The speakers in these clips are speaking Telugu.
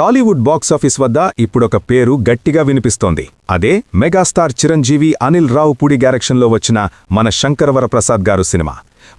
టాలీవుడ్ బాక్సాఫీస్ వద్ద ఇప్పుడొక పేరు గట్టిగా వినిపిస్తోంది. అదే మెగాస్టార్ చిరంజీవి అనిల్ రావుపూడి డైరెక్షన్లో వచ్చిన మన శంకరవరప్రసాద్ గారు సినిమా.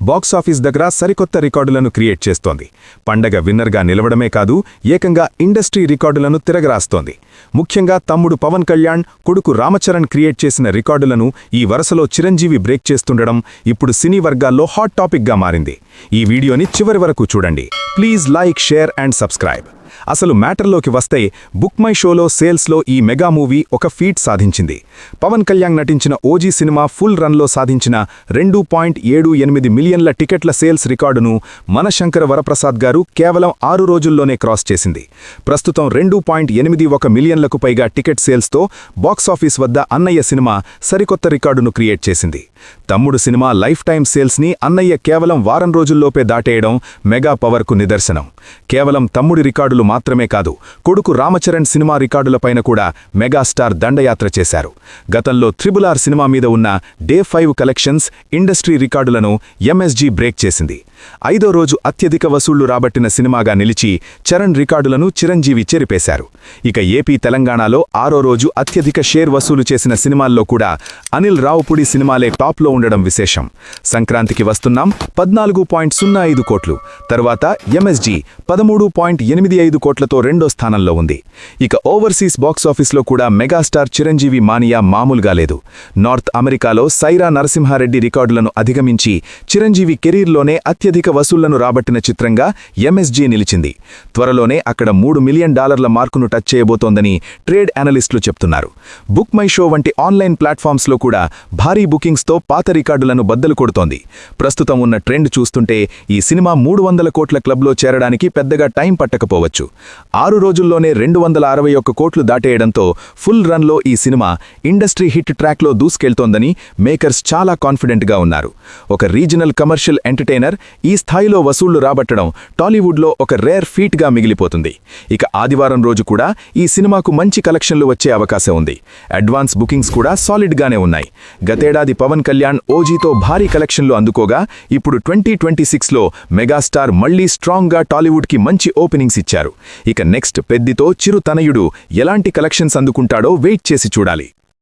బాక్సాఫీస్ దగ్గర సరికొత్త రికార్డులను క్రియేట్ చేస్తోంది. పండగ విన్నర్గా నిలవడమే కాదు, ఏకంగా ఇండస్ట్రీ రికార్డులను తిరగరాస్తోంది. ముఖ్యంగా తమ్ముడు పవన్ కళ్యాణ్, కొడుకు రామచరణ్ క్రియేట్ చేసిన రికార్డులను ఈ వరుసలో చిరంజీవి బ్రేక్ చేస్తుండడం ఇప్పుడు సినీ వర్గాల్లో హాట్ టాపిక్గా మారింది. ఈ వీడియోని చివరి వరకు చూడండి. Please like, share and subscribe. అసలు మ్యాటర్లోకి వస్తే బుక్ మై షోలో సేల్స్లో ఈ మెగా మూవీ ఒక ఫీట్ సాధించింది. పవన్ కళ్యాణ్ నటించిన ఓజీ సినిమా ఫుల్ రన్లో సాధించిన 2.78 మిలియన్ల టికెట్ల సేల్స్ రికార్డును మన శంకరవరప్రసాద్ గారు కేవలం 6 రోజుల్లోనే క్రాస్ చేసింది. ప్రస్తుతం 2.81 మిలియన్లకు పైగా టికెట్ సేల్స్తో బాక్సాఫీస్ వద్ద అన్నయ్య సినిమా సరికొత్త రికార్డును క్రియేట్ చేసింది. తమ్ముడు సినిమా లైఫ్ టైమ్ సేల్స్ని అన్నయ్య కేవలం వారం రోజుల్లోపే దాటేయడం మెగా పవర్కు నిదర్శనం. కేవలం తమ్ముడి రికార్డులు మాత్రమే కాదు, కొడుకు రామచరణ్ సినిమా రికార్డులపైన కూడా మెగాస్టార్ దండయాత్ర చేశారు. గతంలో RRR సినిమా మీద ఉన్న డే 5 కలెక్షన్స్ ఇండస్ట్రీ రికార్డులను ఎంఎస్జీ బ్రేక్ చేసింది. 5వ రోజు అత్యధిక వసూళ్లు రాబట్టిన సినిమాగా నిలిచి చరణ్ రికార్డులను చిరంజీవి చెరిపేశారు. ఇక ఏపీ, తెలంగాణలో 6వ రోజు అత్యధిక షేర్ వసూలు చేసిన సినిమాల్లో కూడా అనిల్ రావుపూడి సినిమాలే టాప్లో ఉండడం విశేషం. సంక్రాంతికి వస్తున్నాం 14.05 కోట్లు, తర్వాత ఎంఎస్జీ 13.85 కోట్లతో రెండో స్థానంలో ఉంది. ఇక ఓవర్సీస్ బాక్సాఫీస్లో కూడా మెగాస్టార్ చిరంజీవి మానియా మామూలుగా లేదు. నార్త్ అమెరికాలో సైరా నరసింహారెడ్డి రికార్డులను అధిగమించి చిరంజీవి కెరీర్లోనే అత్యధిక వసూళ్లను రాబట్టిన చిత్రంగా ఎంఎస్జీ నిలిచింది. త్వరలోనే అక్కడ $3 మిలియన్ మార్కును టచ్ చేయబోతోందని ట్రేడ్ అనలిస్టులు చెప్తున్నారు. బుక్ మై షో వంటి ఆన్లైన్ ప్లాట్ఫామ్స్లో కూడా భారీ బుకింగ్స్తో పాత రికార్డులను బద్దలు కొడుతోంది. ప్రస్తుతం ఉన్న ట్రెండ్ చూస్తుంటే ఈ సినిమా 300 కోట్ల క్లబ్లో చేరడానికి పెద్దగా టైం పట్టకపోవచ్చు. 6 రోజుల్లోనే 261 కోట్లు దాటేయడంతో ఫుల్ రన్లో ఈ సినిమా ఇండస్ట్రీ హిట్ ట్రాక్లో దూసుకెళ్తోందని మేకర్స్ చాలా కాన్ఫిడెంట్గా ఉన్నారు. ఒక రీజనల్ కమర్షియల్ ఎంటర్టైనర్ ఈ స్థాయిలో వసూళ్లు రాబట్టడం టాలీవుడ్లో ఒక రేర్ ఫీట్గా మిగిలిపోతుంది. ఇక ఆదివారం రోజు కూడా ఈ సినిమాకు మంచి కలెక్షన్లు వచ్చే అవకాశం ఉంది. అడ్వాన్స్ బుకింగ్స్ కూడా సాలిడ్గానే ఉన్నాయి. గతేడాది పవన్ కళ్యాణ్ ఓజీతో భారీ కలెక్షన్లు అందుకోగా ఇప్పుడు 2026లో మెగాస్టార్ మళ్లీ స్ట్రాంగ్గా టాలీవుడ్కి మంచి ఓపెనింగ్స్ ఇచ్చారు. ఇక నెక్స్ట్ పెద్దితో చిరు తనయుడు ఎలాంటి కలెక్షన్స్ అందుకుంటాడో వెయిట్ చేసి చూడాలి.